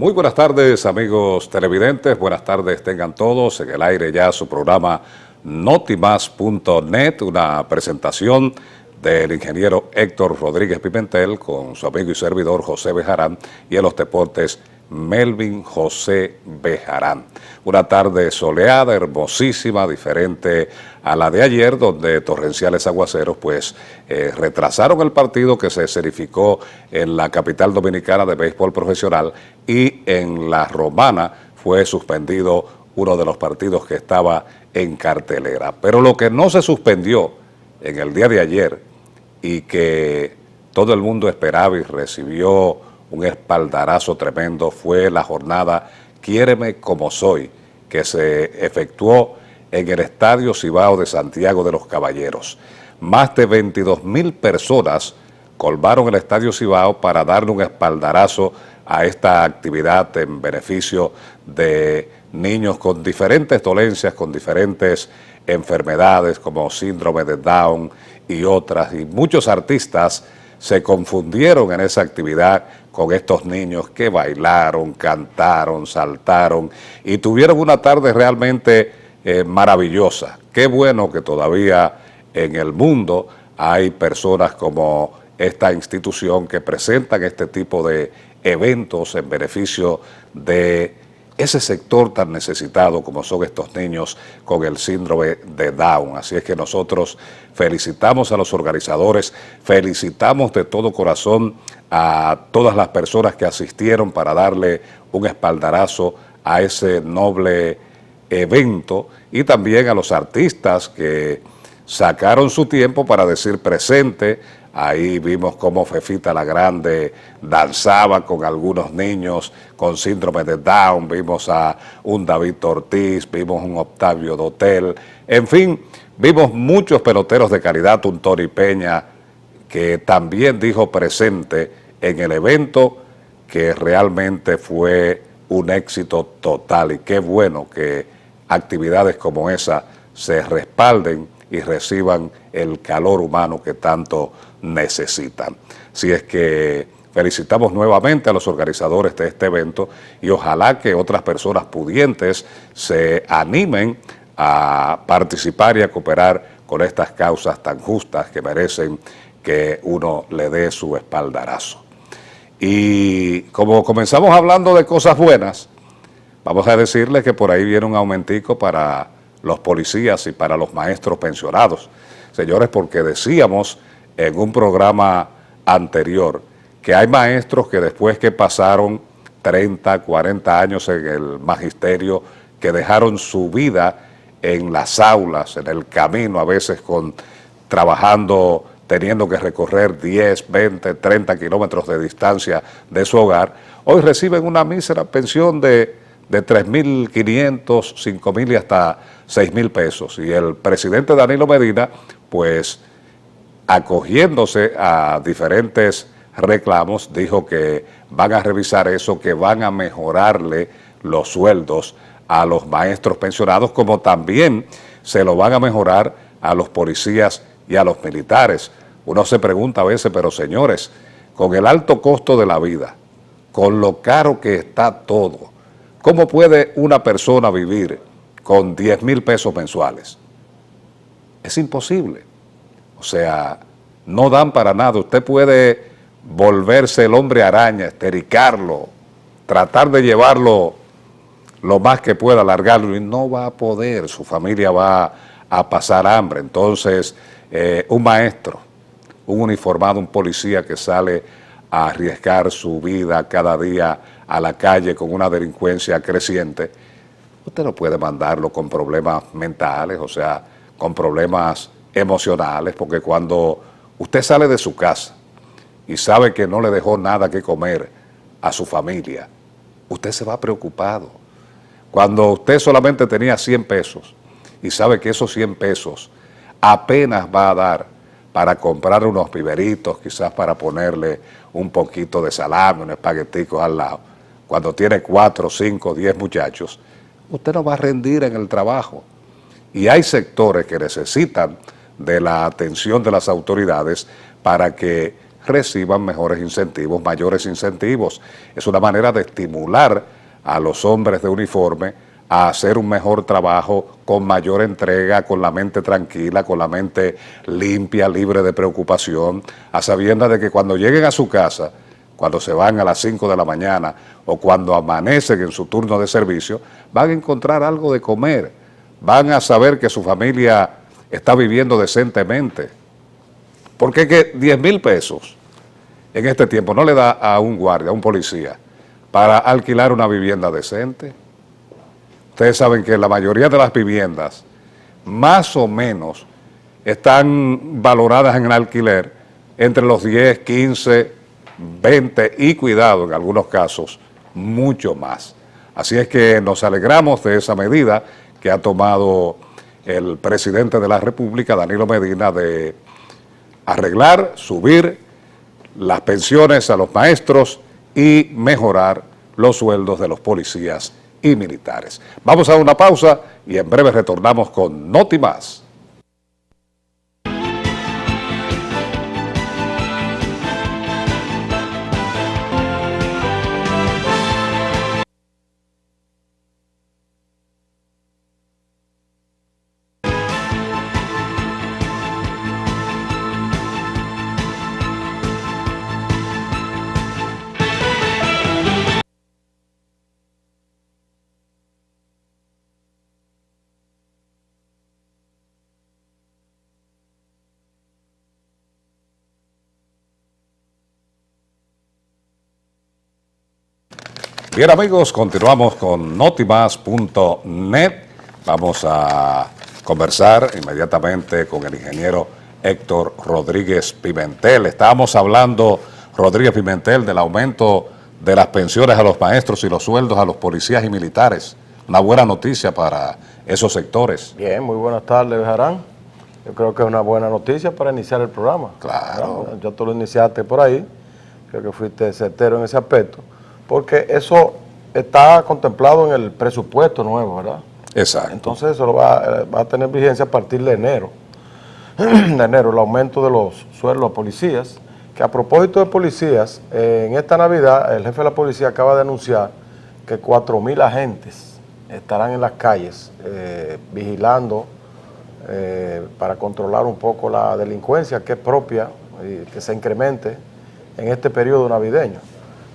Muy buenas tardes, amigos televidentes, buenas tardes tengan todos. En el aire ya su programa Notimas.net, una presentación del ingeniero Héctor Rodríguez Pimentel con su amigo y servidor José Bejarán y en los deportes Melvin José Bejarán. Una tarde soleada, hermosísima, diferente a la de ayer, donde torrenciales aguaceros pues retrasaron el partido que se escenificó en la capital dominicana de béisbol profesional, y en la Romana fue suspendido uno de los partidos que estaba en cartelera. Pero lo que no se suspendió en el día de ayer y que todo el mundo esperaba y recibió un espaldarazo tremendo fue la jornada Quiéreme como soy, que se efectuó en el Estadio Cibao de Santiago de los Caballeros. Más de 22,000 personas colmaron el Estadio Cibao para darle un espaldarazo a esta actividad en beneficio de niños con diferentes dolencias, con diferentes enfermedades como síndrome de Down y otras, y muchos artistas se confundieron en esa actividad con estos niños que bailaron, cantaron, saltaron y tuvieron una tarde realmente maravillosa. Qué bueno que todavía en el mundo hay personas como esta institución que presentan este tipo de eventos en beneficio de ese sector tan necesitado como son estos niños con el síndrome de Down. Así es que nosotros felicitamos a los organizadores, felicitamos de todo corazón a todas las personas que asistieron para darle un espaldarazo a ese noble evento, y también a los artistas que sacaron su tiempo para decir presente. Ahí vimos cómo Fefita la Grande danzaba con algunos niños con síndrome de Down, vimos a un David Ortiz, vimos un Octavio Dotel, en fin, vimos muchos peloteros de calidad, un Tony Peña, que también dijo presente en el evento, que realmente fue un éxito total, y qué bueno que actividades como esa se respalden y reciban el calor humano que tanto necesitan. Así es que felicitamos nuevamente a los organizadores de este evento y ojalá que otras personas pudientes se animen a participar y a cooperar con estas causas tan justas que merecen que uno le dé su espaldarazo. Y como comenzamos hablando de cosas buenas, vamos a decirles que por ahí viene un aumentico para los policías y para los maestros pensionados. Señores, porque decíamos en un programa anterior que hay maestros que después que pasaron 30, 40 años en el magisterio, que dejaron su vida en las aulas, en el camino, a veces trabajando, teniendo que recorrer 10, 20, 30 kilómetros de distancia de su hogar, hoy reciben una mísera pensión de 3.500, 5.000 y hasta 6.000 pesos. Y el presidente Danilo Medina, pues acogiéndose a diferentes reclamos, dijo que van a revisar eso, que van a mejorarle los sueldos a los maestros pensionados, como también se lo van a mejorar a los policías y a los militares. Uno se pregunta a veces, pero señores, con el alto costo de la vida, con lo caro que está todo, ¿cómo puede una persona vivir con 10.000 pesos mensuales? Es imposible. O sea, no dan para nada. Usted puede volverse el hombre araña, estericarlo, tratar de llevarlo lo más que pueda, alargarlo, y no va a poder. Su familia va a pasar hambre. Entonces, un maestro, un uniformado, un policía que sale a arriesgar su vida cada día a la calle con una delincuencia creciente, usted no puede mandarlo con problemas mentales, o sea, con problemas emocionales, porque cuando usted sale de su casa y sabe que no le dejó nada que comer a su familia, usted se va preocupado. Cuando usted solamente tenía 100 pesos y sabe que esos 100 pesos apenas va a dar para comprar unos viveritos, quizás para ponerle un poquito de salame, un espaguetico al lado, cuando tiene 4, 5, 10 muchachos, usted no va a rendir en el trabajo. Y hay sectores que necesitan de la atención de las autoridades para que reciban mejores incentivos, mayores incentivos. Es una manera de estimular a los hombres de uniforme a hacer un mejor trabajo con mayor entrega, con la mente tranquila, con la mente limpia, libre de preocupación, a sabiendas de que cuando lleguen a su casa, cuando se van a las 5 de la mañana o cuando amanecen en su turno de servicio, van a encontrar algo de comer, van a saber que su familia está viviendo decentemente. Porque es que 10,000 pesos en este tiempo no le da a un guardia, a un policía, para alquilar una vivienda decente. Ustedes saben que la mayoría de las viviendas, más o menos, están valoradas en el alquiler entre los 10, 15, 20 y, cuidado, en algunos casos, mucho más. Así es que nos alegramos de esa medida que ha tomado el presidente de la República, Danilo Medina, de arreglar, subir las pensiones a los maestros y mejorar los sueldos de los policías y militares. Vamos a una pausa y en breve retornamos con Noti Más. Bien amigos, continuamos con notimas.net. Vamos a conversar inmediatamente con el ingeniero Héctor Rodríguez Pimentel. Estábamos hablando, Rodríguez Pimentel, del aumento de las pensiones a los maestros y los sueldos a los policías y militares. Una buena noticia para esos sectores. Bien, muy buenas tardes, Bejarán. Yo creo que es una buena noticia para iniciar el programa. Claro. Ya tú lo iniciaste por ahí, creo que fuiste certero en ese aspecto, porque eso está contemplado en el presupuesto nuevo, ¿verdad? Exacto. Entonces eso va a tener vigencia a partir de enero. De enero, el aumento de los sueldos a policías, que a propósito de policías, en esta Navidad el jefe de la policía acaba de anunciar que 4,000 agentes estarán en las calles vigilando para controlar un poco la delincuencia que es propia y que se incremente en este periodo navideño.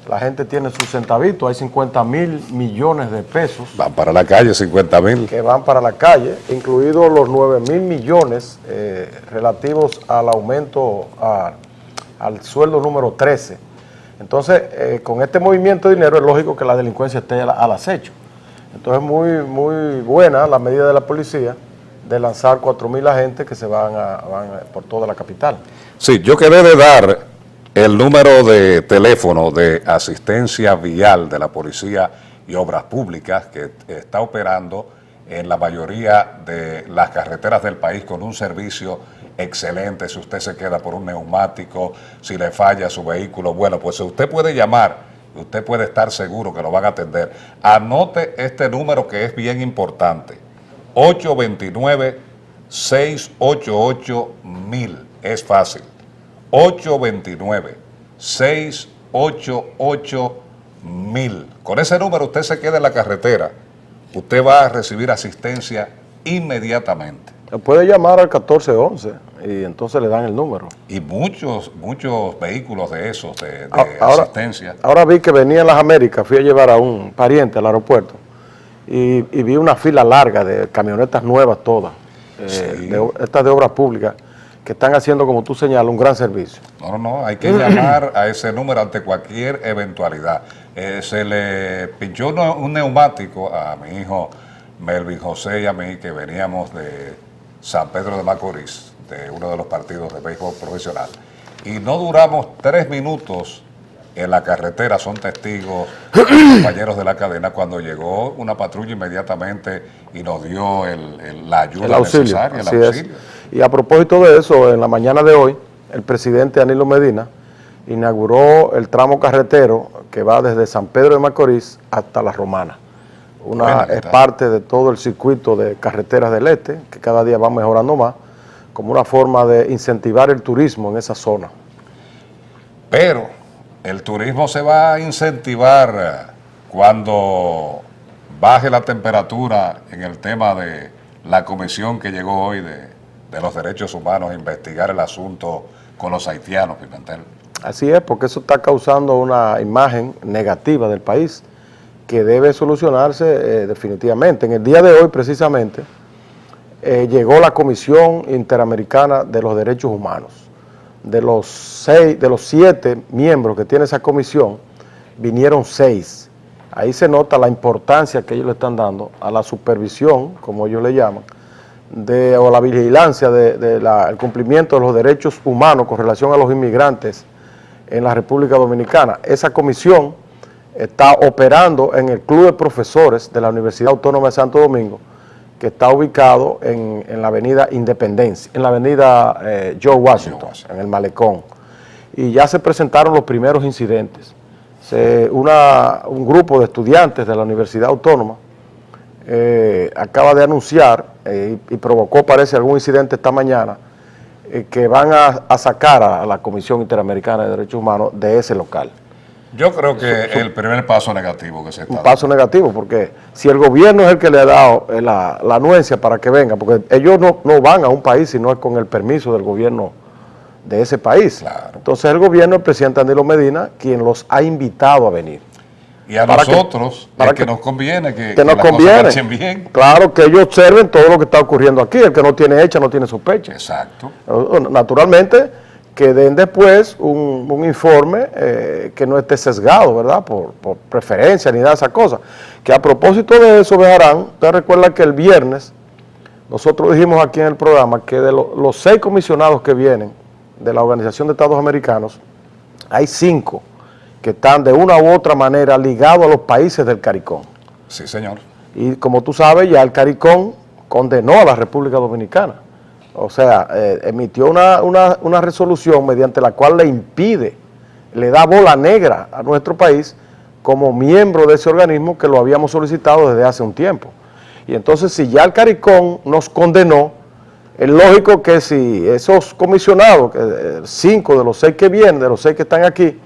La gente tiene sus centavitos, hay 50,000 millones de pesos. Van para la calle 50,000. Que van para la calle, incluidos los 9,000 millones relativos al aumento al sueldo número 13. Entonces, con este movimiento de dinero es lógico que la delincuencia esté al acecho. Entonces, muy buena la medida de la policía de lanzar 4,000 agentes que se van por toda la capital. Sí, yo quedé de dar el número de teléfono de asistencia vial de la Policía y Obras Públicas, que está operando en la mayoría de las carreteras del país con un servicio excelente. Si usted se queda por un neumático, si le falla su vehículo, bueno, pues usted puede llamar, usted puede estar seguro que lo van a atender. Anote este número que es bien importante, 829-688-1000, es fácil. 829-688-1000. Con ese número usted se queda en la carretera, usted va a recibir asistencia inmediatamente. Puede llamar al 1411 y entonces le dan el número. Y muchos vehículos de esos, de asistencia. Ahora vi que venía en las Américas, fui a llevar a un pariente al aeropuerto y vi una fila larga de camionetas nuevas todas, Sí. estas de obras públicas, que están haciendo, como tú señalas, un gran servicio. No, hay que llamar a ese número ante cualquier eventualidad. Se le pinchó un neumático a mi hijo Melvin José y a mí, que veníamos de San Pedro de Macorís, de uno de los partidos de béisbol profesional, y no duramos 3 minutos en la carretera, son testigos compañeros de la cadena, cuando llegó una patrulla inmediatamente y nos dio la ayuda necesaria, el auxilio. Y a propósito de eso, en la mañana de hoy, el presidente Danilo Medina inauguró el tramo carretero que va desde San Pedro de Macorís hasta La Romana. Es parte de todo el circuito de carreteras del este, que cada día va mejorando más, como una forma de incentivar el turismo en esa zona. Pero el turismo se va a incentivar cuando baje la temperatura en el tema de la comisión que llegó hoy de los derechos humanos a investigar el asunto con los haitianos, Pimentel. Así es, porque eso está causando una imagen negativa del país que debe solucionarse definitivamente. En el día de hoy, precisamente, llegó la Comisión Interamericana de los Derechos Humanos. De los 7 miembros que tiene esa comisión, vinieron 6. Ahí se nota la importancia que ellos le están dando a la supervisión, como ellos le llaman, o la vigilancia del cumplimiento de los derechos humanos con relación a los inmigrantes en la República Dominicana. Esa comisión está operando en el Club de Profesores de la Universidad Autónoma de Santo Domingo, que está ubicado en la avenida Independencia, en la avenida George Washington, en el Malecón. Y ya se presentaron los primeros incidentes. Un grupo de estudiantes de la Universidad Autónoma acaba de anunciar, y provocó, parece, algún incidente esta mañana, que van a sacar a la Comisión Interamericana de Derechos Humanos de ese local. Yo creo que el primer paso negativo que se está dando. Un paso negativo, porque si el gobierno es el que le ha dado la anuencia para que venga, porque ellos no van a un país si no es con el permiso del gobierno de ese país. Claro. Entonces el gobierno, el presidente Danilo Medina, quien los ha invitado a venir. Y a nosotros es que nos conviene que nos las conviene. cosas marchen bien. Claro, que ellos observen todo lo que está ocurriendo aquí. El que no tiene hecha no tiene sospecha. Exacto. Naturalmente, que den después un informe que no esté sesgado, ¿verdad? Por preferencia ni nada de esas cosas. Que a propósito de eso, Bejarán, usted recuerda que el viernes nosotros dijimos aquí en el programa que de los 6 comisionados que vienen de la Organización de Estados Americanos, hay 5 que están de una u otra manera ligados a los países del CARICOM. Sí, señor. Y como tú sabes, ya el CARICOM condenó a la República Dominicana. O sea, emitió una resolución mediante la cual le impide, le da bola negra a nuestro país como miembro de ese organismo que lo habíamos solicitado desde hace un tiempo. Y entonces, si ya el CARICOM nos condenó, es lógico que si esos comisionados, 5 de los 6 que vienen, de los 6 que están aquí,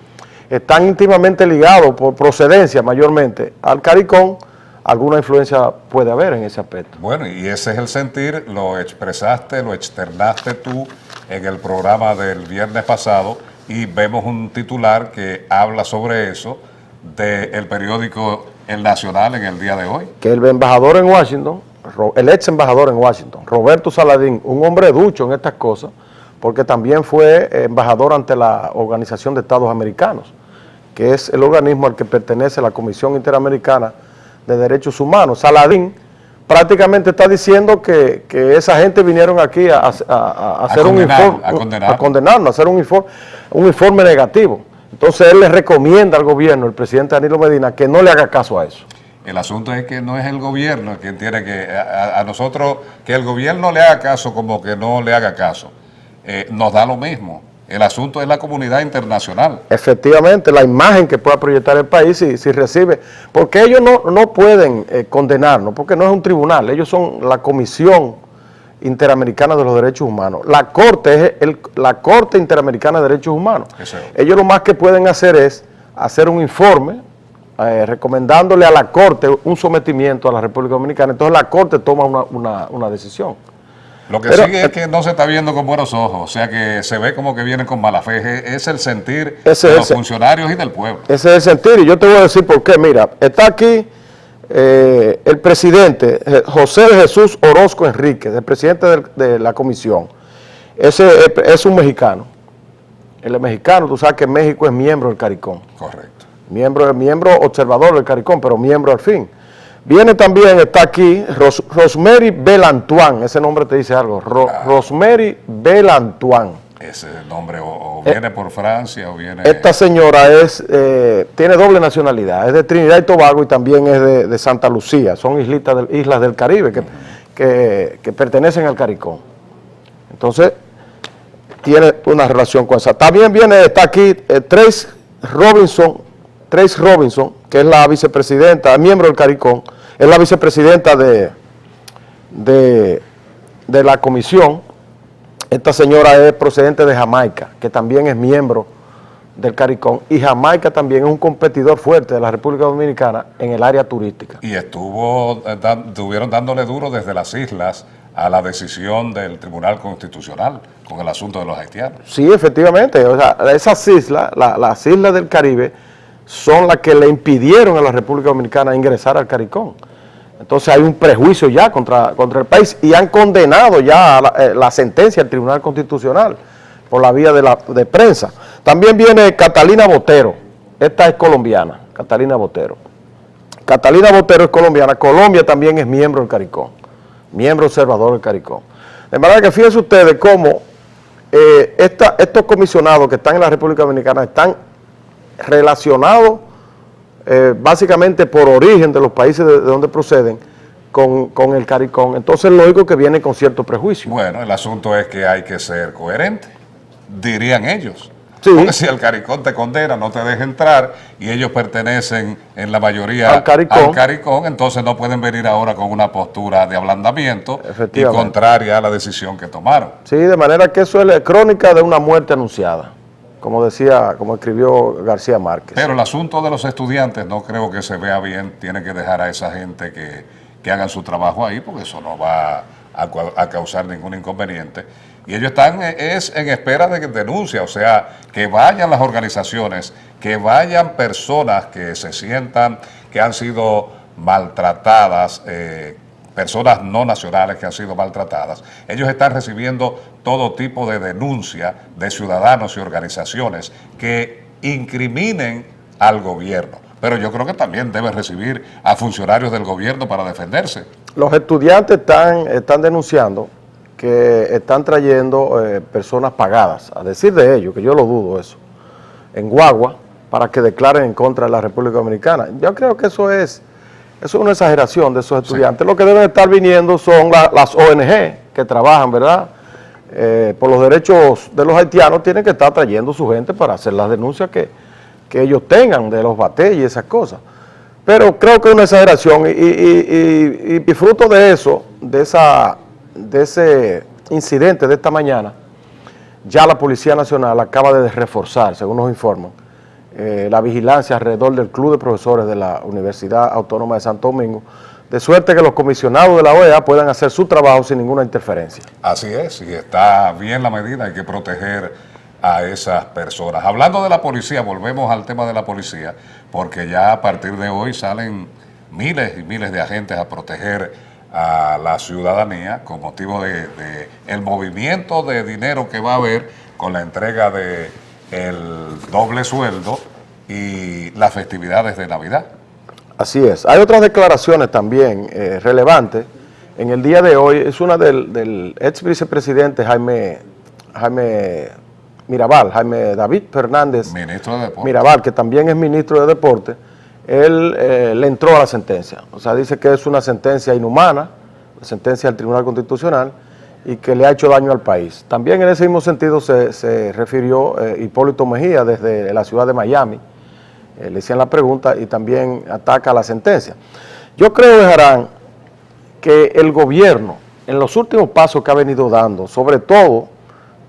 están íntimamente ligados por procedencia mayormente al CARICOM, alguna influencia puede haber en ese aspecto. Bueno, y ese es el sentir, lo expresaste, lo externaste tú en el programa del viernes pasado, y vemos un titular que habla sobre eso del periódico El Nacional en el día de hoy. Que el embajador en Washington, el ex embajador en Washington, Roberto Saladín, un hombre ducho en estas cosas, porque también fue embajador ante la Organización de Estados Americanos, que es el organismo al que pertenece la Comisión Interamericana de Derechos Humanos. Saladín prácticamente está diciendo que esa gente vinieron aquí a hacer un informe, a condenarnos, a hacer un informe negativo. Entonces él le recomienda al gobierno, el presidente Danilo Medina, que no le haga caso a eso. El asunto es que no es el gobierno quien tiene que, a nosotros, que el gobierno le haga caso como que no le haga caso, nos da lo mismo. El asunto es la comunidad internacional. Efectivamente, la imagen que pueda proyectar el país si recibe, porque ellos no pueden condenarnos, porque no es un tribunal, ellos son la Comisión Interamericana de los Derechos Humanos. La Corte es la Corte Interamericana de Derechos Humanos. Eso. Ellos lo más que pueden hacer es hacer un informe recomendándole a la Corte un sometimiento a la República Dominicana. Entonces la Corte toma una decisión. Lo que sigue es que no se está viendo con buenos ojos, o sea que se ve como que vienen con mala fe. Es el sentir de los funcionarios y del pueblo. Ese es el sentir, y yo te voy a decir por qué. Mira, está aquí el presidente José de Jesús Orozco Enríquez, el presidente de la comisión. Ese es un mexicano. Él es mexicano, tú sabes que México es miembro del CARICOM. Correcto. Miembro observador del CARICOM, pero miembro al fin. Viene también, está aquí, Rosemary Belantuán, ese nombre te dice algo, Rosemary Belantuán. Ese nombre o viene por Francia o viene... Esta señora tiene doble nacionalidad, es de Trinidad y Tobago y también es de Santa Lucía, son islas del Caribe que pertenecen al CARICOM. Entonces, tiene una relación con esa. También está aquí Trace Robinson, que es la vicepresidenta, miembro del CARICOM, es la vicepresidenta de la comisión. Esta señora es procedente de Jamaica, que también es miembro del CARICOM, y Jamaica también es un competidor fuerte de la República Dominicana en el área turística. Y estuvieron dándole duro desde las islas a la decisión del Tribunal Constitucional con el asunto de los haitianos. Sí, efectivamente, o sea, esas islas, las islas del Caribe, son las que le impidieron a la República Dominicana ingresar al CARICOM. Entonces hay un prejuicio ya contra el país y han condenado ya la sentencia del Tribunal Constitucional por la vía de prensa. También viene Catalina Botero, esta es colombiana, Catalina Botero. Catalina Botero es colombiana, Colombia también es miembro del CARICOM, miembro observador del CARICOM. De manera que fíjense ustedes cómo estos comisionados que están en la República Dominicana están relacionados básicamente por origen de los países de donde proceden con el CARICOM. Entonces lógico que viene con cierto prejuicio. Bueno, el asunto es que hay que ser coherente, dirían ellos. Sí. Porque si el CARICOM te condena, no te deja entrar y ellos pertenecen en la mayoría al CARICOM, entonces no pueden venir ahora con una postura de ablandamiento y contraria a la decisión que tomaron. Sí, de manera que eso es la crónica de una muerte anunciada, como decía, como escribió García Márquez. Pero el asunto de los estudiantes no creo que se vea bien, tiene que dejar a esa gente que hagan su trabajo ahí, porque eso no va a causar ningún inconveniente. Y ellos están en espera de denuncia, o sea, que vayan las organizaciones, que vayan personas que se sientan que han sido maltratadas, personas no nacionales que han sido maltratadas. Ellos están recibiendo todo tipo de denuncia de ciudadanos y organizaciones que incriminen al gobierno. Pero yo creo que también deben recibir a funcionarios del gobierno para defenderse. Los estudiantes están denunciando que están trayendo personas pagadas, a decir de ellos, que yo lo dudo eso, en guagua, para que declaren en contra de la República Dominicana. Yo creo que eso es una exageración de esos estudiantes. Sí. Lo que deben estar viniendo son las ONG que trabajan, ¿verdad? Por los derechos de los haitianos, tienen que estar trayendo su gente para hacer las denuncias que ellos tengan de los batalles y esas cosas. Pero creo que es una exageración y fruto de eso, de ese incidente de esta mañana, ya la Policía Nacional acaba de reforzar, según nos informan, la vigilancia alrededor del Club de Profesores de la Universidad Autónoma de Santo Domingo, de suerte que los comisionados de la OEA puedan hacer su trabajo sin ninguna interferencia. Así es, y está bien la medida, hay que proteger a esas personas. Hablando de la policía, volvemos al tema de la policía, porque ya a partir de hoy salen miles y miles de agentes a proteger a la ciudadanía con motivo de el movimiento de dinero que va a haber con la entrega de el doble sueldo y las festividades de Navidad. Así es. Hay otras declaraciones también relevantes. En el día de hoy es una del ex vicepresidente Jaime David Fernández ministro de Deportes Mirabal, que también es ministro de Deportes. Él le entró a la sentencia, o sea, dice que es una sentencia inhumana, la sentencia del Tribunal Constitucional, y que le ha hecho daño al país. También en ese mismo sentido se refirió Hipólito Mejía desde la ciudad de Miami, le hicieron la pregunta y también ataca la sentencia. Yo creo, Bejarán, que el gobierno, en los últimos pasos que ha venido dando, sobre todo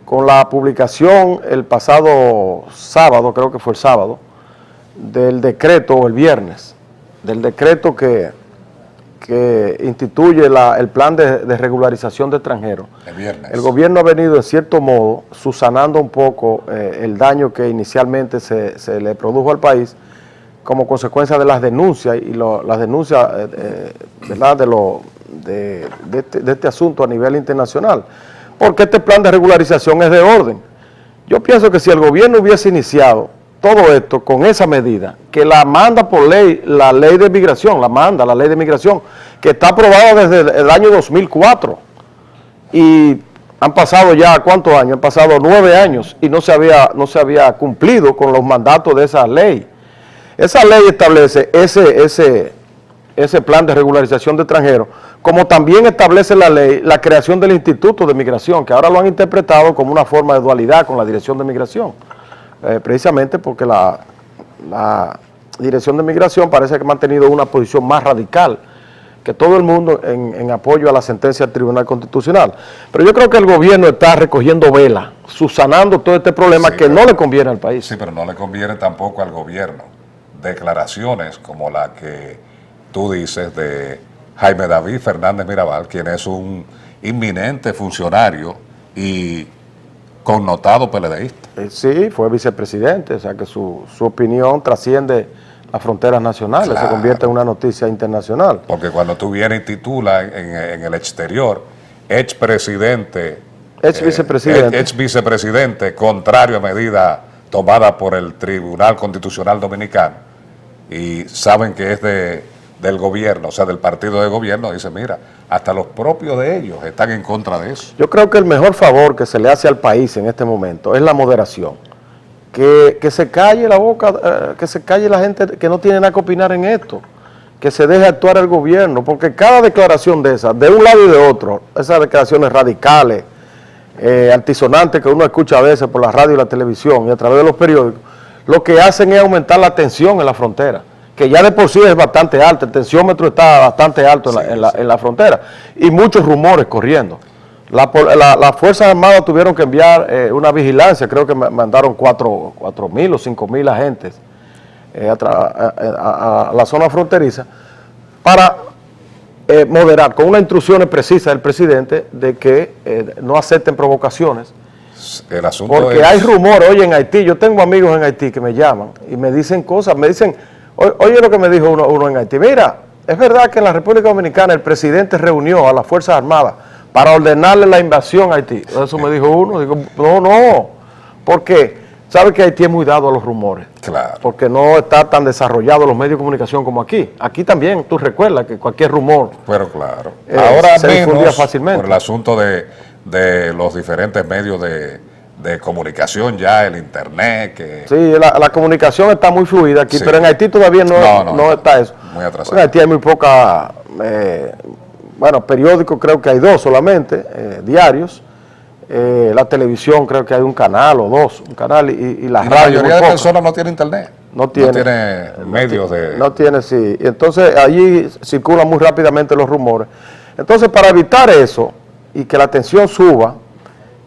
con la publicación el pasado sábado, creo que fue el sábado, del decreto, o el viernes, del decreto que instituye el plan de regularización de extranjeros. El viernes. El gobierno ha venido, en cierto modo, subsanando un poco el daño que inicialmente se le produjo al país como consecuencia de las denuncias y las denuncias ¿verdad? de este asunto a nivel internacional. Porque este plan de regularización es de orden. Yo pienso que si el gobierno hubiese iniciado todo esto con esa medida, que la manda por ley, la ley de migración, la ley de migración, que está aprobada desde el año 2004, y han pasado ya, ¿cuántos años? Han pasado 9 años y no se había cumplido con los mandatos de esa ley. Esa ley establece ese plan de regularización de extranjeros, como también establece la ley la creación del Instituto de Migración, que ahora lo han interpretado como una forma de dualidad con la Dirección de Migración. Precisamente porque la Dirección de Migración parece que ha mantenido una posición más radical que todo el mundo en apoyo a la sentencia del Tribunal Constitucional. Pero yo creo que el gobierno está recogiendo vela, subsanando todo este problema que no le conviene al país. Sí, pero no le conviene tampoco al gobierno. Declaraciones como la que tú dices de Jaime David Fernández Mirabal, quien es un inminente funcionario y connotado PLDista. Sí, fue vicepresidente, o sea que su opinión trasciende las fronteras nacionales, Claro. se convierte en una noticia internacional. Porque cuando tú vienes y titulas en el exterior, expresidente, ex vicepresidente, contrario a medida tomada por el Tribunal Constitucional Dominicano, y saben que es del gobierno, o sea, del partido de gobierno, dice, mira, hasta los propios de ellos están en contra de eso. Yo creo que el mejor favor que se le hace al país en este momento es la moderación. Que se calle la boca, que se calle la gente que no tiene nada que opinar en esto, que se deje actuar el gobierno, porque cada declaración de esas, de un lado y de otro, esas declaraciones radicales, altisonantes que uno escucha a veces por la radio y la televisión y a través de los periódicos, lo que hacen es aumentar la tensión en la frontera, que ya de por sí es bastante alta, el tensiómetro está bastante alto en la frontera, y muchos rumores corriendo. Las Fuerzas Armadas tuvieron que enviar una vigilancia, creo que mandaron 4.000 o 5.000 agentes a la zona fronteriza para moderar, con unas instrucciones precisas del presidente de que no acepten provocaciones. El asunto porque hay rumores, oye, en Haití, yo tengo amigos en Haití que me llaman y me dicen cosas, me dicen, oye lo que me dijo uno en Haití, mira, es verdad que en la República Dominicana el presidente reunió a las Fuerzas Armadas para ordenarle la invasión a Haití. Eso me dijo uno, digo, no, porque sabe que Haití es muy dado a los rumores. Claro. Porque no está tan desarrollado los medios de comunicación como aquí. Aquí también, tú recuerdas que cualquier rumor Pero claro, ahora se difundía menos fácilmente. por el asunto de los diferentes medios de comunicación ya, el internet, que... Sí, la comunicación está muy fluida aquí, Sí. pero en Haití todavía no está eso. Muy atrasado. En Haití hay muy poca, periódicos creo que hay 2 solamente, diarios. La televisión creo que hay un canal o 2, un canal y la Y radio. la mayoría muy de poca. personas no tiene internet. No tiene medios de... No tiene, sí. Y entonces allí circulan muy rápidamente los rumores. Entonces, para evitar eso y que la tensión suba,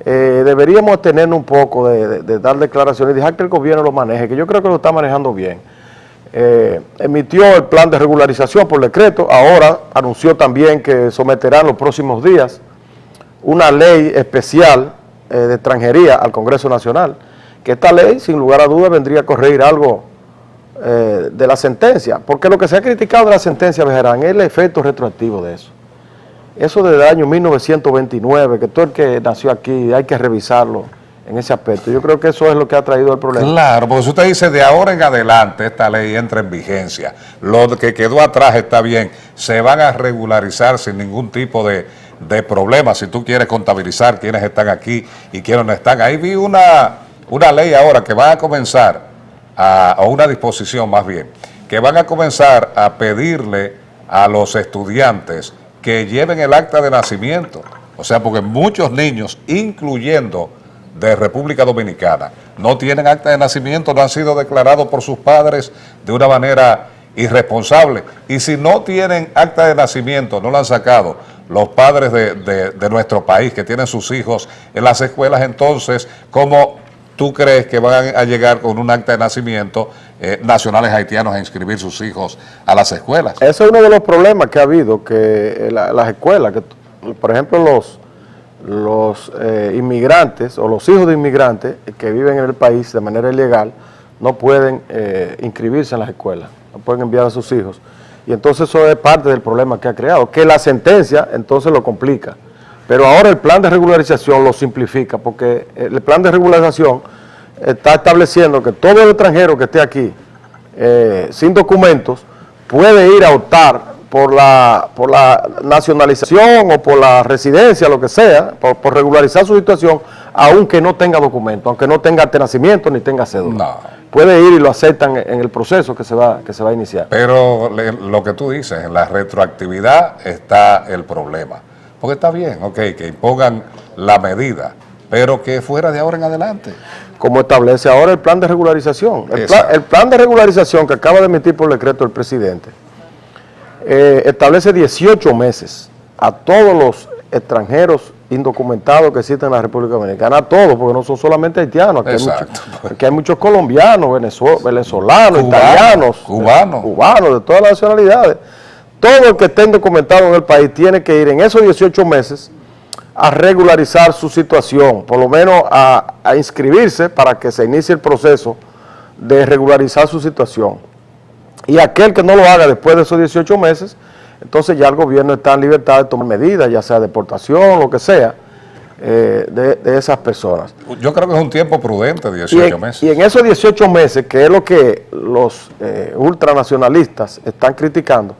deberíamos tener un poco de dar declaraciones y dejar que el gobierno lo maneje, que yo creo que lo está manejando bien. Emitió el plan de regularización por decreto, ahora anunció también que someterá en los próximos días una ley especial de extranjería al Congreso Nacional, que esta ley, sin lugar a dudas, vendría a corregir algo de la sentencia, porque lo que se ha criticado de la sentencia, Bejarán, es el efecto retroactivo de eso. Eso desde el año 1929, que todo el que nació aquí hay que revisarlo en ese aspecto. Yo creo que eso es lo que ha traído el problema. Claro, porque si usted dice de ahora en adelante esta ley entra en vigencia, lo que quedó atrás está bien, se van a regularizar sin ningún tipo de problema. Si tú quieres contabilizar quiénes están aquí y quiénes no están. Ahí vi una ley ahora que va a comenzar, o una disposición más bien, que van a comenzar a pedirle a los estudiantes que lleven el acta de nacimiento. O sea, porque muchos niños, incluyendo de República Dominicana, no tienen acta de nacimiento, no han sido declarados por sus padres de una manera irresponsable. Y si no tienen acta de nacimiento, no lo han sacado los padres de nuestro país que tienen sus hijos en las escuelas, entonces, ¿cómo tú crees que van a llegar con un acta de nacimiento nacionales haitianos a inscribir sus hijos a las escuelas? Ese es uno de los problemas que ha habido, que las escuelas, que por ejemplo los inmigrantes o los hijos de inmigrantes que viven en el país de manera ilegal no pueden inscribirse en las escuelas, no pueden enviar a sus hijos. Y entonces eso es parte del problema que ha creado, que la sentencia entonces lo complica. Pero ahora el plan de regularización lo simplifica, porque el plan de regularización está estableciendo que todo el extranjero que esté aquí sin documentos puede ir a optar por la nacionalización o por la residencia, lo que sea, por regularizar su situación, aunque no tenga documento, aunque no tenga acta de nacimiento ni tenga cédula. No. Puede ir y lo aceptan en el proceso que se va a iniciar. Pero lo que tú dices, en la retroactividad está el problema. Porque está bien, ok, que impongan la medida, pero que fuera de ahora en adelante. Como establece ahora el plan de regularización. El plan de regularización que acaba de emitir por decreto el presidente establece 18 meses a todos los extranjeros indocumentados que existen en la República Dominicana, a todos, porque no son solamente haitianos, aquí hay muchos colombianos, venezolanos, italianos, cubanos, de todas las nacionalidades. Todo el que esté indocumentado en el país tiene que ir en esos 18 meses a regularizar su situación, por lo menos a inscribirse para que se inicie el proceso de regularizar su situación. Y aquel que no lo haga después de esos 18 meses, entonces ya el gobierno está en libertad de tomar medidas, ya sea deportación, lo que sea, de esas personas. Yo creo que es un tiempo prudente, 18 meses. Y en esos 18 meses, que es lo que los ultranacionalistas están criticando,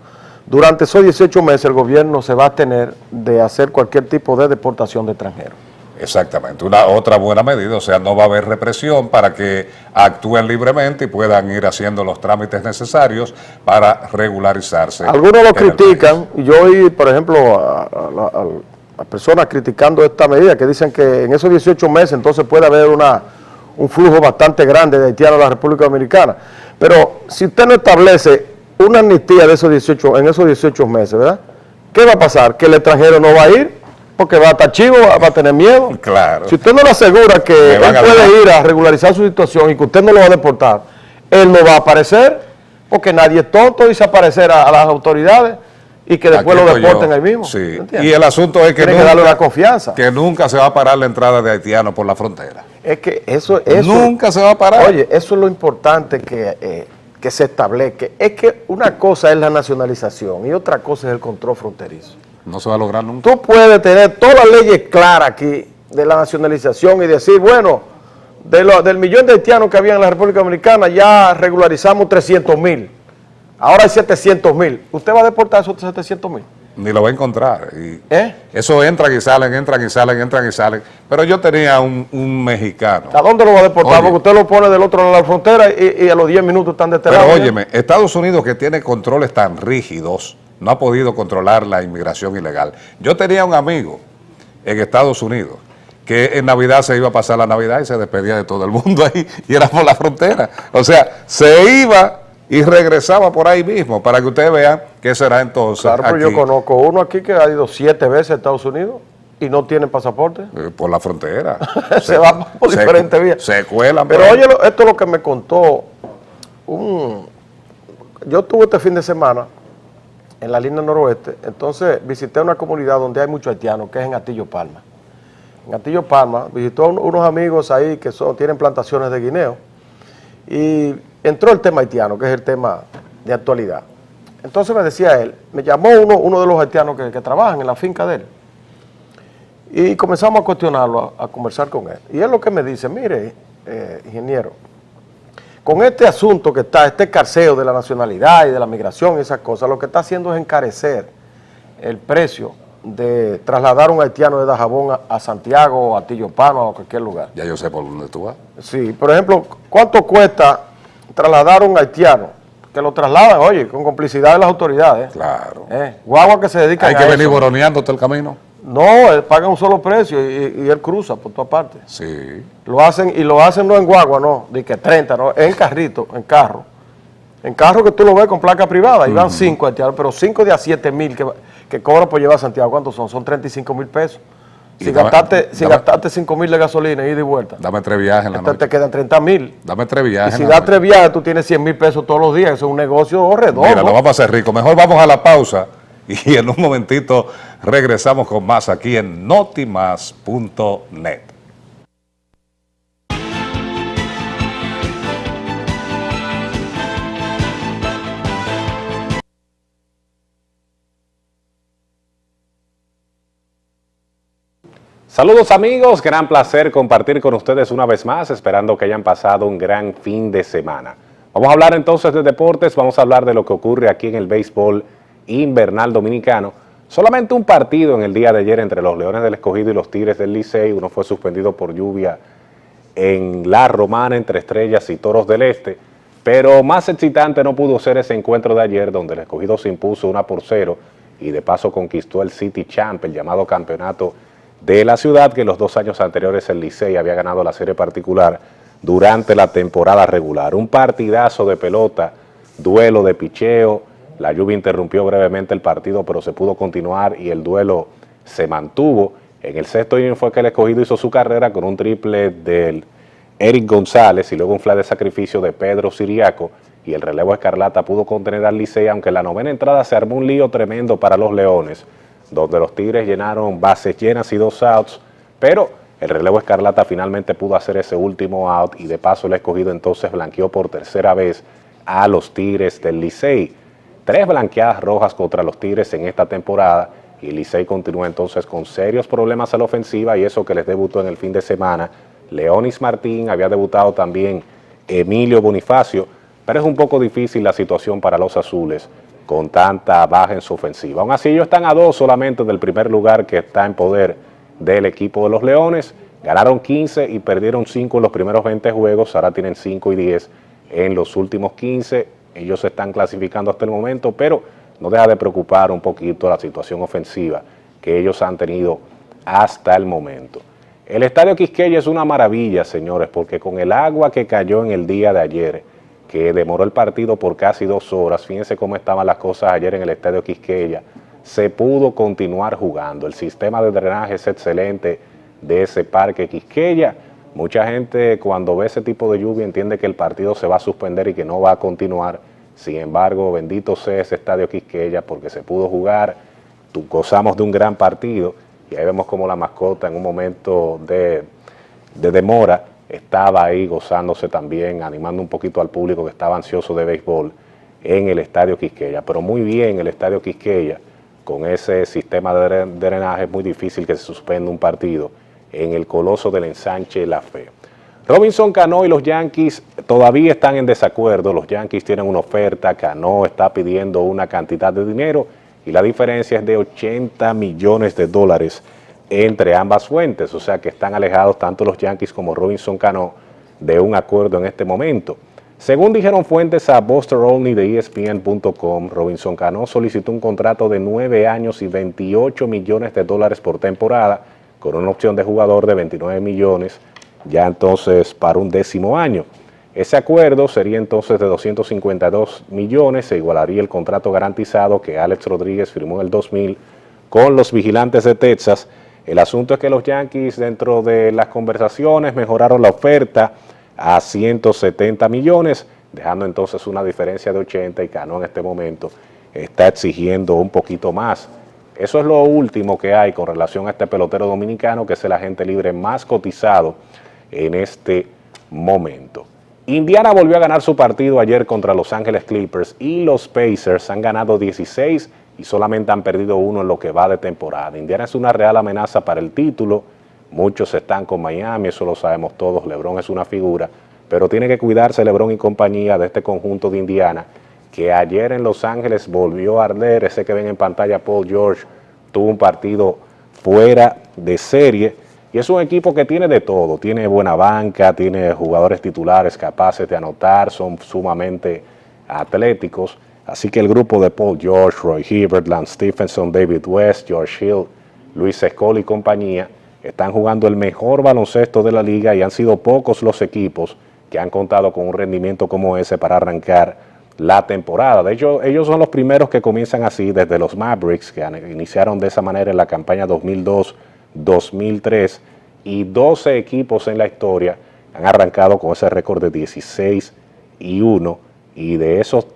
durante esos 18 meses el gobierno se va a tener de hacer cualquier tipo de deportación de extranjeros. Exactamente, otra buena medida, o sea, no va a haber represión para que actúen libremente y puedan ir haciendo los trámites necesarios para regularizarse. Algunos lo critican, y yo oí, por ejemplo, a personas criticando esta medida, que dicen que en esos 18 meses entonces puede haber un flujo bastante grande de haitianos a la República Dominicana. Pero si usted no establece una amnistía en esos 18 meses, ¿verdad? ¿Qué va a pasar? Que el extranjero no va a ir, porque va a estar chivo, va a tener miedo. Claro. Si usted no le asegura que él puede ir a regularizar su situación y que usted no lo va a deportar, él no va a aparecer, porque nadie es tonto y dice aparecer a las autoridades y que después lo deporten ahí mismo. Sí. Y el asunto es que tienen que darle una confianza. Que nunca se va a parar la entrada de haitianos por la frontera. Es que eso nunca se va a parar. Oye, eso es lo importante que se establezca. Es que una cosa es la nacionalización y otra cosa es el control fronterizo. No se va a lograr nunca. Tú puedes tener todas las leyes claras aquí de la nacionalización y decir, bueno, del millón de haitianos que había en la República Dominicana ya regularizamos 300,000. Ahora hay 700,000. ¿Usted va a deportar esos 700,000? Ni lo va a encontrar. Eso entran y salen. Pero yo tenía un mexicano. ¿A dónde lo va a deportar? Oye, porque usted lo pone del otro lado de la frontera y a los 10 minutos están de este lado. Pero óyeme, Estados Unidos, que tiene controles tan rígidos, no ha podido controlar la inmigración ilegal. Yo tenía un amigo en Estados Unidos que en Navidad se iba a pasar la Navidad y se despedía de todo el mundo ahí y era por la frontera. O sea, se iba y regresaba por ahí mismo, para que ustedes vean qué será entonces. Claro, pero yo conozco uno aquí que ha ido 7 veces a Estados Unidos y no tiene pasaporte. Por la frontera. se va por diferentes vías. Se cuelan. Pero oye, esto es lo que me contó yo estuve este fin de semana en la línea noroeste, entonces visité una comunidad donde hay muchos haitianos, que es en Atillo Palma. En Atillo Palma visitó unos amigos ahí que tienen plantaciones de guineo y entró el tema haitiano, que es el tema de actualidad. Entonces me decía él, me llamó uno de los haitianos que trabajan en la finca de él y comenzamos a cuestionarlo, a conversar con él. Y él lo que me dice, mire, ingeniero, con este asunto que está, este escarceo de la nacionalidad y de la migración y esas cosas, lo que está haciendo es encarecer el precio de trasladar un haitiano de Dajabón a Santiago o a Atillo Palma o a cualquier lugar. Ya yo sé por dónde tú vas. Sí, por ejemplo, ¿cuánto cuesta trasladar un haitiano? Que lo trasladan, oye, con complicidad de las autoridades. Claro. Guagua que se dedican a eso. Hay que venir boroneándote el camino. No, él paga un solo precio y él cruza por todas partes. Sí. Lo hacen no en guagua, no, de que 30, no, en carrito, en carro. En carro que tú lo ves con placa privada, y van 5 haitianos, pero 5 de a 7,000 que cobran por llevar a Santiago. ¿Cuántos son? Son 35,000 pesos. Si gastaste 5,000 de gasolina, ida y vuelta. Dame 3 viajes en la noche. Te quedan 30,000. Dame 3 viajes. Y si das 3 viajes, tú tienes 100,000 pesos todos los días. Eso es un negocio redondo. Mira, lo vamos a hacer rico. Mejor vamos a la pausa y en un momentito regresamos con más aquí en notimas.net. Saludos amigos, gran placer compartir con ustedes una vez más, esperando que hayan pasado un gran fin de semana. Vamos a hablar entonces de deportes, vamos a hablar de lo que ocurre aquí en el béisbol invernal dominicano. Solamente un partido en el día de ayer entre los Leones del Escogido y los Tigres del Licey, uno fue suspendido por lluvia en La Romana entre Estrellas y Toros del Este, pero más excitante no pudo ser ese encuentro de ayer donde el Escogido se impuso 1-0 y de paso conquistó el City Champ, el llamado campeonato de la ciudad, que los 2 años anteriores el Licey había ganado la serie particular durante la temporada regular. Un partidazo de pelota, duelo de picheo, La lluvia interrumpió brevemente el partido, pero se pudo continuar y el duelo se mantuvo. En el sexto inning fue que el escogido hizo su carrera con un triple del Eric González y luego un fly de sacrificio de Pedro Siriaco, y el relevo escarlata pudo contener al Licey, aunque en la novena entrada se armó un lío tremendo para los Leones, donde los Tigres llenaron bases llenas y 2 outs, pero el relevo escarlata finalmente pudo hacer ese último out y de paso el escogido entonces blanqueó por tercera vez a los Tigres del Licey. 3 blanqueadas rojas contra los Tigres en esta temporada, y el Licey continúa entonces con serios problemas a la ofensiva, y eso que les debutó en el fin de semana Leonis Martín, había debutado también Emilio Bonifacio, pero es un poco difícil la situación para los azules con tanta baja en su ofensiva. Aún así ellos están a 2 solamente del primer lugar, que está en poder del equipo de los Leones. Ganaron 15 y perdieron 5 en los primeros 20 juegos, ahora tienen 5 y 10 en los últimos 15. Ellos se están clasificando hasta el momento, pero no deja de preocupar un poquito la situación ofensiva que ellos han tenido hasta el momento. El Estadio Quisqueya es una maravilla, señores, porque con el agua que cayó en el día de ayer, que demoró el partido por casi 2 horas, fíjense cómo estaban las cosas ayer en el Estadio Quisqueya, se pudo continuar jugando. El sistema de drenaje es excelente de ese parque Quisqueya. Mucha gente cuando ve ese tipo de lluvia entiende que el partido se va a suspender y que no va a continuar. Sin embargo, bendito sea ese Estadio Quisqueya porque se pudo jugar, gozamos de un gran partido, y ahí vemos como la mascota en un momento de demora estaba ahí gozándose también, animando un poquito al público que estaba ansioso de béisbol en el Estadio Quisqueya. Pero muy bien el Estadio Quisqueya, con ese sistema de drenaje es muy difícil que se suspenda un partido en el Coloso del Ensanche La Fe. Robinson Cano y los Yankees todavía están en desacuerdo. Los Yankees tienen una oferta, Cano está pidiendo una cantidad de dinero y la diferencia es de $80 millones entre ambas fuentes, o sea que están alejados tanto los Yankees como Robinson Cano de un acuerdo en este momento. Según dijeron fuentes a Buster Olney de ESPN.com, Robinson Cano solicitó un contrato de 9 años y $28 millones por temporada, con una opción de jugador de 29 millones, ya entonces para un 10º año. Ese acuerdo sería entonces de 252 millones, se igualaría el contrato garantizado que Alex Rodríguez firmó en el 2000 con los Vigilantes de Texas. El asunto es que los Yankees dentro de las conversaciones mejoraron la oferta a 170 millones, dejando entonces una diferencia de 80 y Cano en este momento está exigiendo un poquito más. Eso es lo último que hay con relación a este pelotero dominicano, que es el agente libre más cotizado en este momento. Indiana volvió a ganar su partido ayer contra Los Ángeles Clippers y los Pacers han ganado 16 y solamente han perdido 1 en lo que va de temporada. Indiana es una real amenaza para el título. Muchos están con Miami, eso lo sabemos todos. LeBron es una figura, pero tiene que cuidarse LeBron y compañía de este conjunto de Indiana, que ayer en Los Ángeles volvió a arder. Ese que ven en pantalla, Paul George, tuvo un partido fuera de serie. Y es un equipo que tiene de todo, tiene buena banca, tiene jugadores titulares capaces de anotar, son sumamente atléticos. Así que el grupo de Paul George, Roy Hibbert, Lance Stephenson, David West, George Hill, Luis Scola y compañía están jugando el mejor baloncesto de la liga y han sido pocos los equipos que han contado con un rendimiento como ese para arrancar la temporada. De hecho, ellos son los primeros que comienzan así, desde los Mavericks, que iniciaron de esa manera en la campaña 2002-2003, y 12 equipos en la historia han arrancado con ese récord de 16-1. Y de esos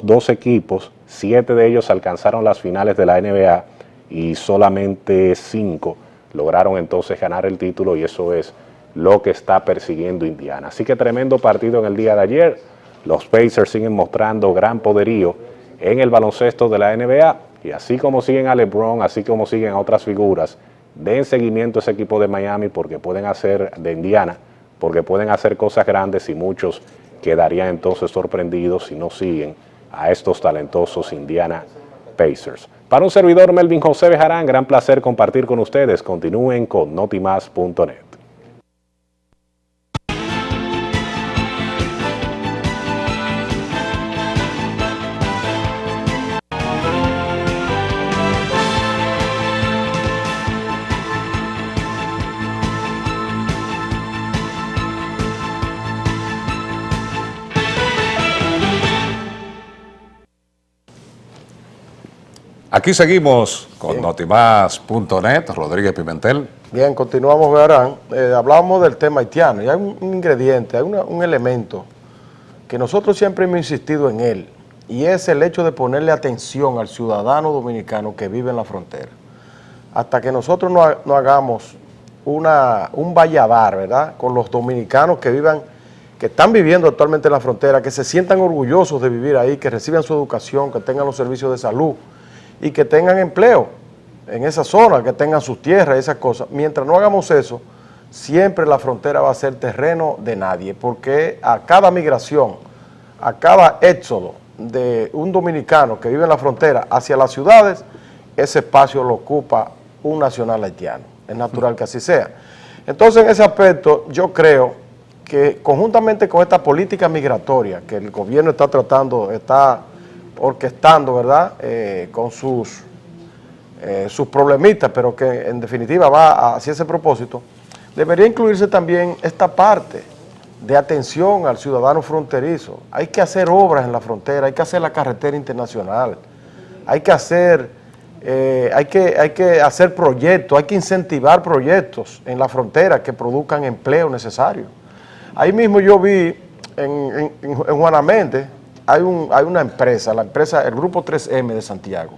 12 equipos, 7 de ellos alcanzaron las finales de la NBA y solamente 5 lograron entonces ganar el título, y eso es lo que está persiguiendo Indiana. Así que tremendo partido en el día de ayer. Los Pacers siguen mostrando gran poderío en el baloncesto de la NBA, y así como siguen a LeBron, así como siguen a otras figuras, den seguimiento a ese equipo de Miami porque pueden hacer, de Indiana, porque pueden hacer cosas grandes y muchos quedarían entonces sorprendidos si no siguen a estos talentosos Indiana Pacers. Para un servidor, Melvin José Bejarán, gran placer compartir con ustedes. Continúen con notimas.net. Aquí seguimos con notimás.net, Rodríguez Pimentel. Bien, continuamos, verán. Hablábamos del tema haitiano y hay un ingrediente, hay un elemento que nosotros siempre hemos insistido en él, y es el hecho de ponerle atención al ciudadano dominicano que vive en la frontera. Hasta que nosotros no hagamos un valladar, ¿verdad?, con los dominicanos que están viviendo actualmente en la frontera, que se sientan orgullosos de vivir ahí, que reciban su educación, que tengan los servicios de salud y que tengan empleo en esa zona, que tengan sus tierras y esas cosas. Mientras no hagamos eso, siempre la frontera va a ser terreno de nadie, porque a cada migración, a cada éxodo de un dominicano que vive en la frontera hacia las ciudades, ese espacio lo ocupa un nacional haitiano. Es natural que así sea. Entonces, en ese aspecto, yo creo que conjuntamente con esta política migratoria que el gobierno está orquestando, ¿verdad?, con sus problemitas, pero que en definitiva va hacia ese propósito, debería incluirse también esta parte de atención al ciudadano fronterizo. Hay que hacer obras en la frontera, hay que hacer la carretera internacional, hay que hacer proyectos, hay que incentivar proyectos en la frontera que produzcan empleo necesario. Ahí mismo yo vi en Juana Méndez, hay una empresa, el Grupo 3M de Santiago,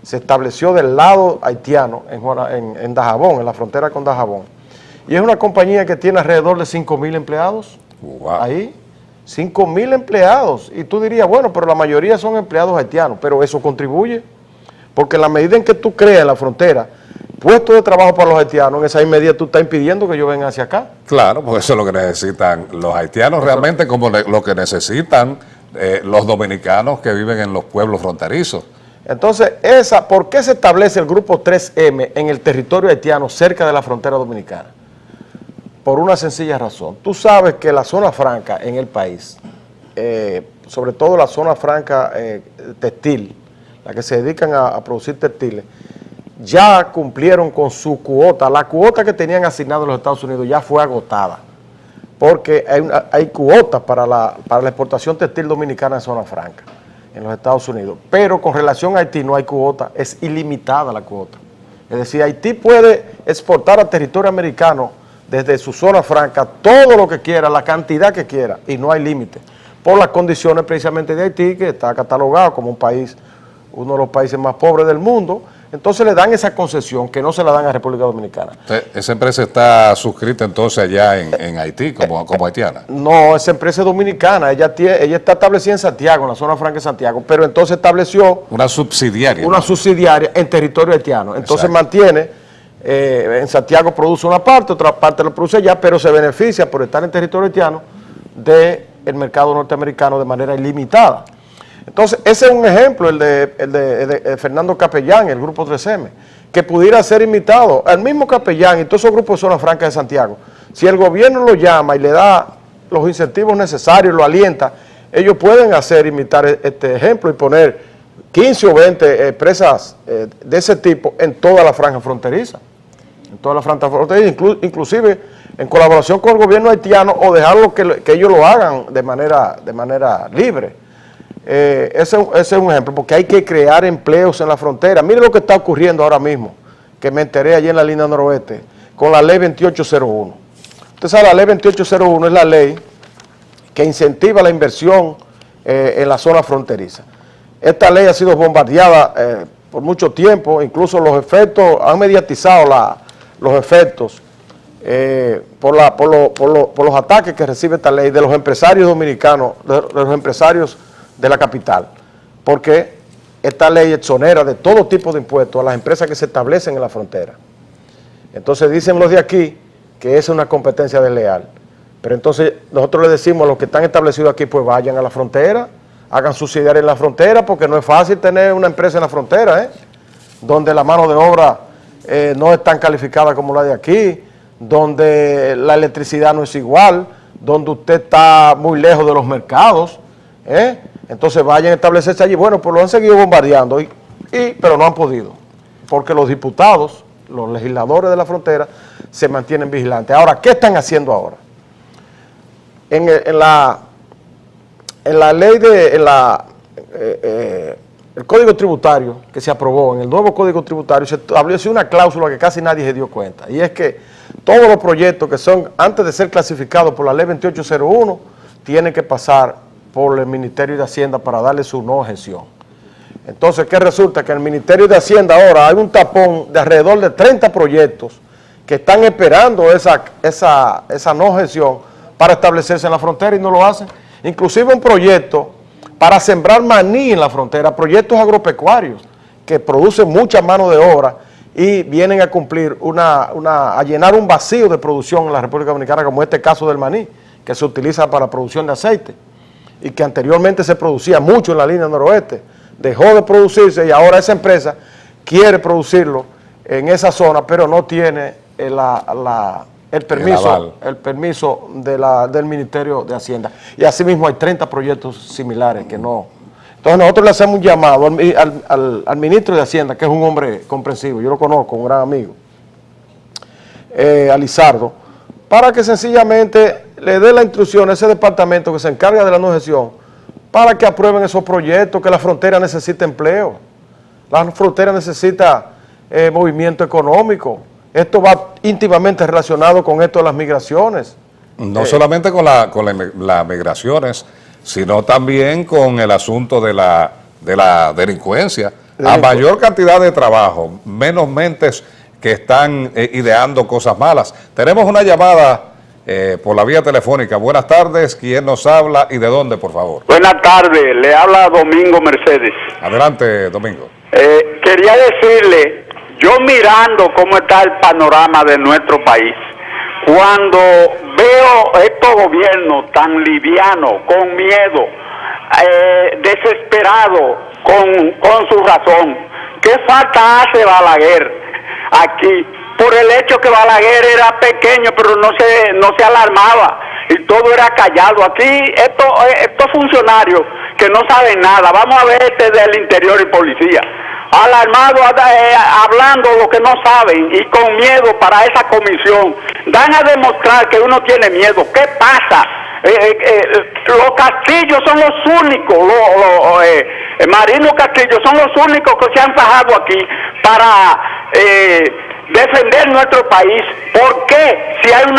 se estableció del lado haitiano en Dajabón, en la frontera con Dajabón, y es una compañía que tiene alrededor de 5,000 empleados. Wow. Ahí, 5,000 empleados, y tú dirías, bueno, pero la mayoría son empleados haitianos, pero eso contribuye, porque en la medida en que tú creas en la frontera puestos de trabajo para los haitianos, en esa medida tú estás impidiendo que ellos vengan hacia acá. Claro, porque eso es lo que necesitan los haitianos realmente, como lo que necesitan los dominicanos que viven en los pueblos fronterizos. Entonces, ¿por qué se establece el Grupo 3M en el territorio haitiano cerca de la frontera dominicana? Por una sencilla razón. Tú sabes que la zona franca en el país, sobre todo la zona franca textil, la que se dedican a producir textiles, ya cumplieron con su cuota. La cuota que tenían asignada en los Estados Unidos ya fue agotada, porque hay cuotas para la exportación textil dominicana en zona franca, en los Estados Unidos. Pero con relación a Haití no hay cuota, es ilimitada la cuota. Es decir, Haití puede exportar a territorio americano desde su zona franca todo lo que quiera, la cantidad que quiera, y no hay límite, por las condiciones precisamente de Haití, que está catalogado como un país, uno de los países más pobres del mundo. Entonces le dan esa concesión que no se la dan a República Dominicana. ¿Esa empresa está suscrita entonces allá en Haití como haitiana? No, esa empresa es dominicana, ella está establecida en Santiago, en la zona franca de Santiago, pero entonces estableció una subsidiaria. Una subsidiaria en territorio haitiano. Entonces mantiene, en Santiago produce una parte, otra parte lo produce allá, pero se beneficia por estar en territorio haitiano del mercado norteamericano de manera ilimitada. Entonces, ese es un ejemplo, el de Fernando Capellán, el Grupo 3M, que pudiera ser imitado. Al mismo Capellán y todos esos grupos de zona franca de Santiago, si el gobierno lo llama y le da los incentivos necesarios, lo alienta, ellos pueden imitar este ejemplo y poner 15 o 20 empresas de ese tipo en toda la franja fronteriza. En toda la franja fronteriza, inclusive en colaboración con el gobierno haitiano, o dejarlo que ellos lo hagan de manera libre. Ese es un ejemplo, porque hay que crear empleos en la frontera. Mire lo que está ocurriendo ahora mismo, que me enteré allí en la línea noroeste, con la ley 2801. Usted sabe, la ley 2801 es la ley que incentiva la inversión en la zona fronteriza. Esta ley ha sido bombardeada por mucho tiempo, incluso los efectos, han mediatizado los efectos por los ataques que recibe esta ley de los empresarios dominicanos, de los empresarios de la capital, porque esta ley exonera de todo tipo de impuestos a las empresas que se establecen en la frontera. Entonces dicen los de aquí que es una competencia desleal, pero entonces nosotros le decimos a los que están establecidos aquí, pues vayan a la frontera, hagan subsidiarias en la frontera, porque no es fácil tener una empresa en la frontera, donde la mano de obra no es tan calificada como la de aquí, donde la electricidad no es igual, donde usted está muy lejos de los mercados, entonces vayan a establecerse allí. Bueno, pues lo han seguido bombardeando, pero no han podido, porque los diputados, los legisladores de la frontera, se mantienen vigilantes. Ahora, ¿qué están haciendo ahora? En la ley el código tributario que se aprobó, en el nuevo código tributario, se estableció una cláusula que casi nadie se dio cuenta, y es que todos los proyectos que son, antes de ser clasificados por la ley 2801, tienen que pasar por el Ministerio de Hacienda para darle su no objeción. Entonces, ¿qué resulta? Que en el Ministerio de Hacienda ahora hay un tapón de alrededor de 30 proyectos que están esperando esa no objeción para establecerse en la frontera y no lo hacen. Inclusive un proyecto para sembrar maní en la frontera, proyectos agropecuarios que producen mucha mano de obra y vienen a cumplir a llenar un vacío de producción en la República Dominicana, como este caso del maní, que se utiliza para la producción de aceite y que anteriormente se producía mucho en la línea noroeste. Dejó de producirse y ahora esa empresa quiere producirlo en esa zona, pero no tiene el permiso del Ministerio de Hacienda. Y asimismo hay 30 proyectos similares que no. Entonces nosotros le hacemos un llamado al ministro de Hacienda, que es un hombre comprensivo, yo lo conozco, un gran amigo, a Lizardo, para que sencillamente le dé la instrucción a ese departamento que se encarga de la no gestión, para que aprueben esos proyectos, que la frontera necesita empleo, la frontera necesita movimiento económico. Esto va íntimamente relacionado con esto de las migraciones. No solamente con las migraciones, sino también con el asunto de la delincuencia. A mayor cantidad de trabajo, menos mentes que están ideando cosas malas. Tenemos una llamada por la vía telefónica. Buenas tardes, ¿quién nos habla y de dónde, por favor? Buenas tardes, le habla Domingo Mercedes. Adelante, Domingo. Quería decirle, yo mirando cómo está el panorama de nuestro país, cuando veo estos gobiernos tan livianos, con miedo, desesperados, con su razón, ¿qué falta hace Balaguer aquí? Por el hecho que Balaguer era pequeño, pero no se alarmaba y todo era callado. Aquí estos funcionarios que no saben nada, vamos a ver del interior y policía, alarmados, hablando lo que no saben y con miedo para esa comisión, dan a demostrar que uno tiene miedo. ¿Qué pasa? Los Castillos son los únicos, Marino Castillo son los únicos que se han fajado aquí para defender nuestro país. ¿Por qué? Si hay un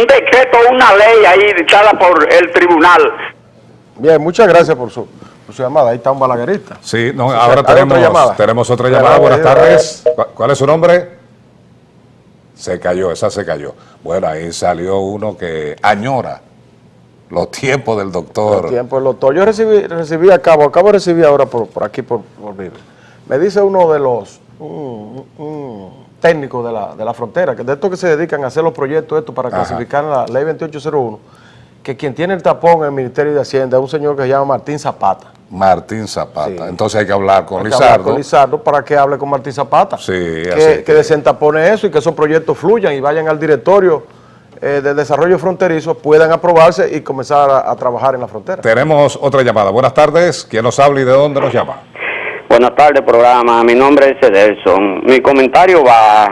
decreto, una ley ahí dictada por el tribunal. Bien, muchas gracias por su llamada. Ahí está un balaguerista. Sí, no, ahora tenemos otra llamada. Buenas tardes. ¿Cuál es su nombre? Se cayó, esa se cayó. Bueno, ahí salió uno que añora los tiempos del doctor. Los tiempos del doctor. Yo acabo de recibir ahora por aquí, por River. Me dice uno de los técnicos de la frontera, que de estos que se dedican a hacer los proyectos para clasificar en la ley 2801, que quien tiene el tapón en el Ministerio de Hacienda es un señor que se llama Martín Zapata. Martín Zapata. Sí. Entonces hay que hablar con Lizardo. Hablar con Lizardo para que hable con Martín Zapata. Sí, que desentapone eso y que esos proyectos fluyan y vayan al directorio de desarrollo fronterizo, puedan aprobarse y comenzar a trabajar en la frontera. Tenemos otra llamada. Buenas tardes. ¿Quién nos habla y de dónde nos llama? Buenas tardes, programa. Mi nombre es Ederson. Mi comentario va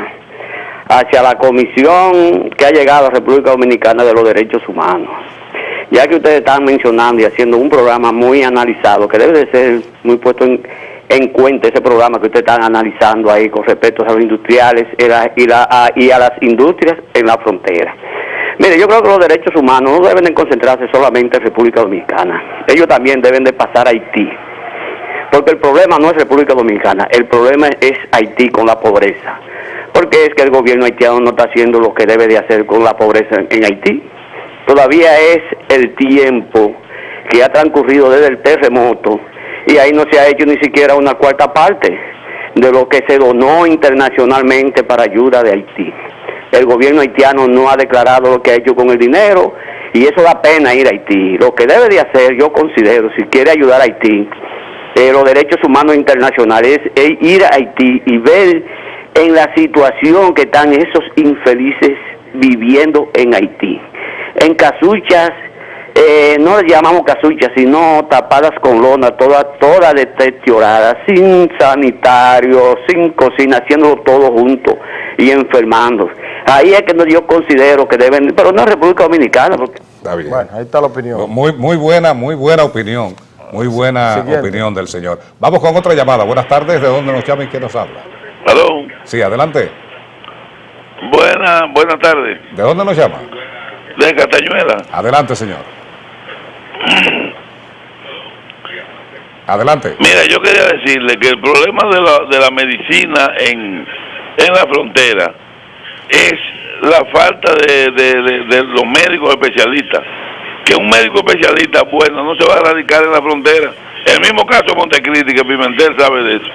hacia la comisión que ha llegado a la República Dominicana de los Derechos Humanos. Ya que ustedes están mencionando y haciendo un programa muy analizado, que debe de ser muy puesto en cuenta ese programa que ustedes están analizando ahí con respecto a los industriales y a las industrias en la frontera. Mire, yo creo que los derechos humanos no deben de concentrarse solamente en República Dominicana. Ellos también deben de pasar a Haití. Porque el problema no es República Dominicana, el problema es Haití con la pobreza. Porque es que el gobierno haitiano no está haciendo lo que debe de hacer con la pobreza en Haití. Todavía es el tiempo que ha transcurrido desde el terremoto y ahí no se ha hecho ni siquiera una cuarta parte de lo que se donó internacionalmente para ayuda de Haití. El gobierno haitiano no ha declarado lo que ha hecho con el dinero y eso da pena ir a Haití. Lo que debe de hacer, yo considero, si quiere ayudar a Haití, los derechos humanos internacionales, es ir a Haití y ver en la situación que están esos infelices viviendo en Haití. En casuchas, no les llamamos casuchas, sino tapadas con lona, toda deteriorada, sin sanitario, sin cocina, haciéndolo todo junto y enfermando. Ahí es que yo considero que deben, pero no en República Dominicana. Porque... Está bien. Bueno, ahí está la opinión. Muy buena opinión. Muy buena Siguiente. opinión del señor. Vamos con otra llamada. Buenas tardes. ¿De dónde nos llama y quién nos habla? Aló, Sí, adelante. buenas tardes, ¿De dónde nos llama? de Castañuela. Adelante, señor. Adelante. Mira, yo quería decirle que el problema de la medicina en la frontera es la falta de los médicos especialistas. Que un médico especialista bueno no se va a radicar en la frontera. El mismo caso de Montecristi, que Pimentel sabe de eso.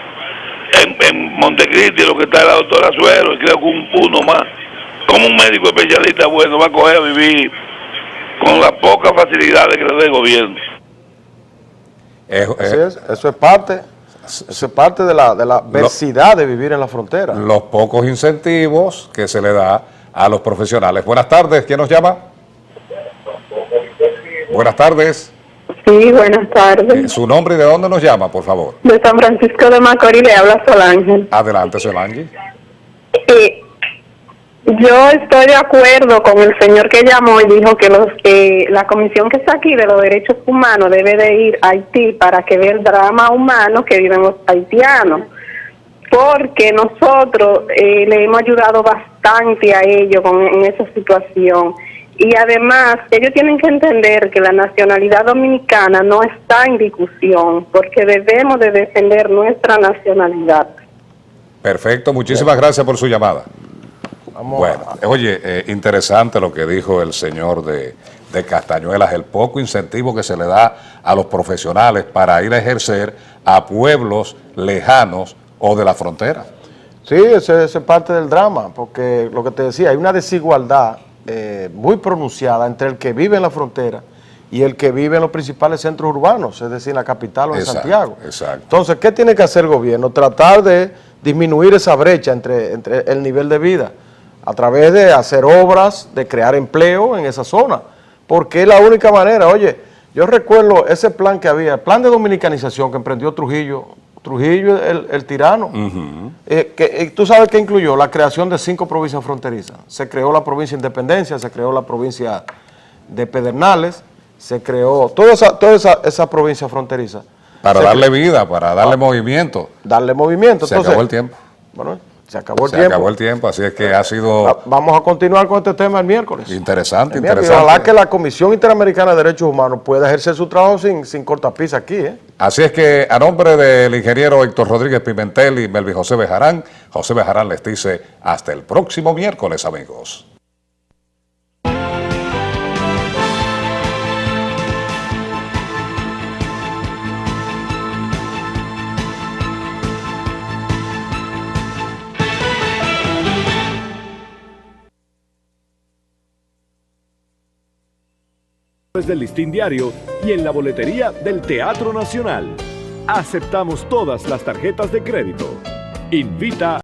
En Montecristi lo que está es la doctora Suero, y creo que uno más. ¿Cómo un médico especialista bueno va a coger a vivir con las pocas facilidades que le da el gobierno? Así es, eso es parte de la adversidad de vivir en la frontera. Los pocos incentivos que se le da a los profesionales. Buenas tardes. ¿Quién nos llama? Buenas tardes. Sí, buenas tardes. Su nombre y de dónde nos llama, por favor. De San Francisco de Macorís le habla Solángel. Adelante, Solange. Yo estoy de acuerdo con el señor que llamó y dijo que la comisión que está aquí de los derechos humanos debe de ir a Haití para que vea el drama humano que viven los haitianos. Porque nosotros le hemos ayudado bastante a ellos en esa situación. Y además, ellos tienen que entender que la nacionalidad dominicana no está en discusión, porque debemos de defender nuestra nacionalidad. Perfecto, muchísimas gracias por su llamada. Vamos Bueno, oye, interesante lo que dijo el señor de Castañuelas, el poco incentivo que se le da a los profesionales para ir a ejercer a pueblos lejanos o de la frontera. Sí, ese es parte del drama, porque lo que te decía, hay una desigualdad muy pronunciada entre el que vive en la frontera y el que vive en los principales centros urbanos, es decir, en la capital o en Santiago. Exacto. Entonces, ¿qué tiene que hacer el gobierno? Tratar de disminuir esa brecha entre el nivel de vida a través de hacer obras, de crear empleo en esa zona, porque es la única manera. Oye, yo recuerdo ese plan que había, el plan de dominicanización que emprendió Trujillo el tirano. ¿Tú sabes qué incluyó? La creación de 5 provincias fronterizas. Se creó la provincia de Independencia, se creó la provincia de Pedernales, se creó toda esa provincia fronteriza. Para darle vida, para darle movimiento. Darle movimiento. Se Entonces, acabó el tiempo. Bueno, se acabó el Se tiempo. acabó el tiempo, así es que ha sido Vamos a continuar con este tema el miércoles. interesante, El miércoles. interesante. Ojalá que la Comisión Interamericana de Derechos Humanos pueda ejercer su trabajo sin cortapisa aquí, Así es que a nombre del ingeniero Héctor Rodríguez Pimentel y Melvin José Bejarán les dice hasta el próximo miércoles, amigos. Del Listín Diario y en la boletería del Teatro Nacional. Aceptamos todas las tarjetas de crédito. Invita